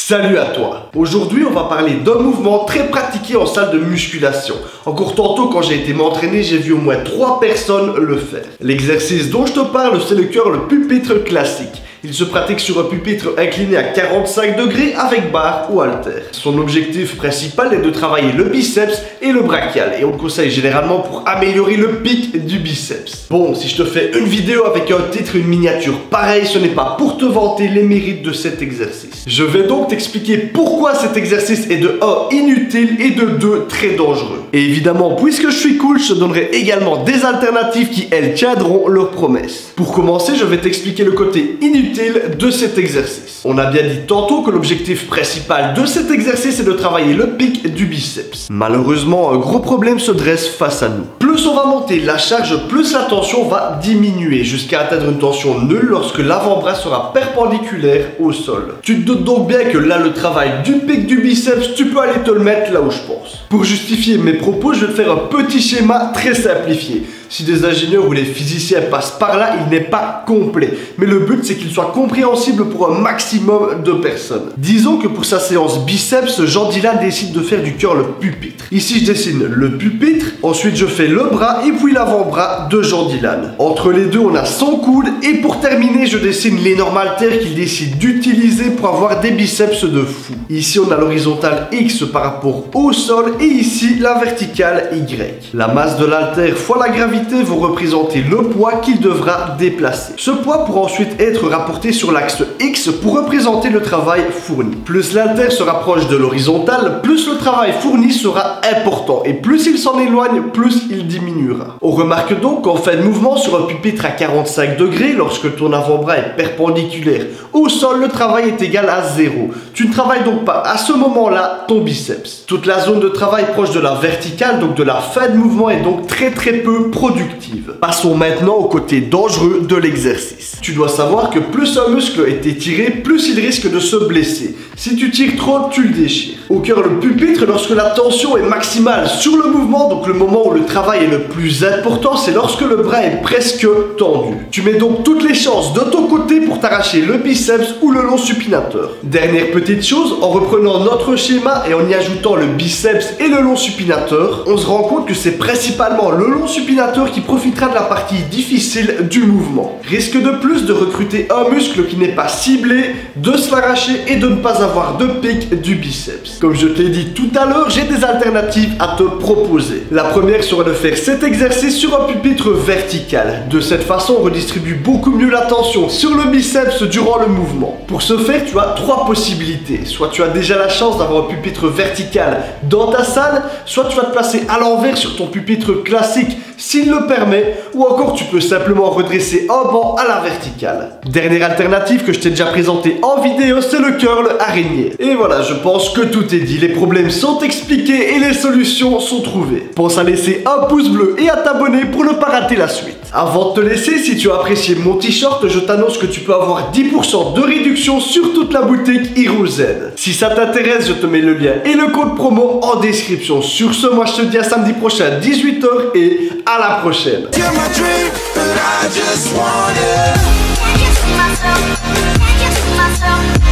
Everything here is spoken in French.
Salut à toi. Aujourd'hui on va parler d'un mouvement très pratiqué en salle de musculation. Encore tantôt quand j'ai été m'entraîner, j'ai vu au moins 3 personnes le faire. L'exercice dont je te parle, c'est le curl pupitre classique. Il se pratique sur un pupitre incliné à 45 degrés avec barre ou haltère. Son objectif principal est de travailler le biceps et le brachial et on le conseille généralement pour améliorer le pic du biceps. Bon, si je te fais une vidéo avec un titre et une miniature pareil, ce n'est pas pour te vanter les mérites de cet exercice. Je vais donc t'expliquer pourquoi cet exercice est de 1 inutile et de 2 très dangereux. Et évidemment, puisque je suis cool, je te donnerai également des alternatives qui, elles, tiendront leurs promesses. Pour commencer, je vais t'expliquer le côté inutile de cet exercice. On a bien dit tantôt que l'objectif principal de cet exercice est de travailler le pic du biceps. Malheureusement, un gros problème se dresse face à nous. Plus on va monter la charge, plus la tension va diminuer jusqu'à atteindre une tension nulle lorsque l'avant-bras sera perpendiculaire au sol. Tu te doutes donc bien que là, le travail du pic du biceps, tu peux aller te le mettre là où je pense. Pour justifier mes propos, je vais te faire un petit schéma très simplifié. Si des ingénieurs ou des physiciens passent par là, il n'est pas complet. Mais le but, c'est qu'il soit compréhensible pour un maximum de personnes. Disons que pour sa séance biceps, Jean Dylan décide de faire du curl pupitre. Ici, je dessine le pupitre, ensuite je fais le bras et puis l'avant-bras de Jean Dylan. Entre les deux, on a son coude et pour terminer, je dessine l'énorme haltère qu'il décide d'utiliser pour avoir des biceps de fou. Ici, on a l'horizontale X par rapport au sol et ici, la verticale Y. La masse de l'haltère fois la gravité vont représenter le poids qu'il devra déplacer. Ce poids pourra ensuite être rapporté sur l'axe X pour représenter le travail fourni. Plus l'haltère se rapproche de l'horizontale, plus le travail fourni sera important et plus il s'en éloigne, plus il diminuera. On remarque donc qu'en fin de mouvement sur un pupitre à 45 degrés, lorsque ton avant-bras est perpendiculaire au sol, le travail est égal à 0. Tu ne travailles donc pas à ce moment-là ton biceps. Toute la zone de travail proche de la verticale, donc de la fin de mouvement, est donc très peu productive. Passons maintenant au côté dangereux de l'exercice. Tu dois savoir que plus un muscle est étiré, plus il risque de se blesser. Si tu tires trop, tu le déchires. Au curl pupitre, lorsque la tension est maximale sur le mouvement, donc le moment où le travail est le plus important, c'est lorsque le bras est presque tendu. Tu mets donc toutes les chances de ton côté pour t'arracher le biceps ou le long supinateur. Dernière petite chose, en reprenant notre schéma et en y ajoutant le biceps et le long supinateur, on se rend compte que c'est principalement le long supinateur qui profitera de la partie difficile du mouvement. Risque de plus de recruter un muscle qui n'est pas ciblé, de se l'arracher et de ne pas avoir de pic du biceps. Comme je t'ai dit tout à l'heure, j'ai des alternatives à te proposer. La première sera de faire cet exercice sur un pupitre vertical. De cette façon, on redistribue beaucoup mieux la tension sur le biceps durant le mouvement. Pour ce faire, tu as 3 possibilités. Soit tu as déjà la chance d'avoir un pupitre vertical dans ta salle, soit tu vas te placer à l'envers sur ton pupitre classique s'il le permet, ou encore tu peux simplement redresser un banc à la verticale. Dernière alternative que je t'ai déjà présentée en vidéo, c'est le curl araignée. Et voilà, je pense que tout est dit, les problèmes sont expliqués et les solutions sont trouvées. Pense à laisser un pouce bleu et à t'abonner pour ne pas rater la suite. Avant de te laisser, si tu as apprécié mon t-shirt, je t'annonce que tu peux avoir 10% de réduction sur toute la boutique HeroZ. Si ça t'intéresse, je te mets le lien et le code promo en description. Sur ce, moi je te dis à samedi prochain à 18 h et à la prochaine. Can you see myself?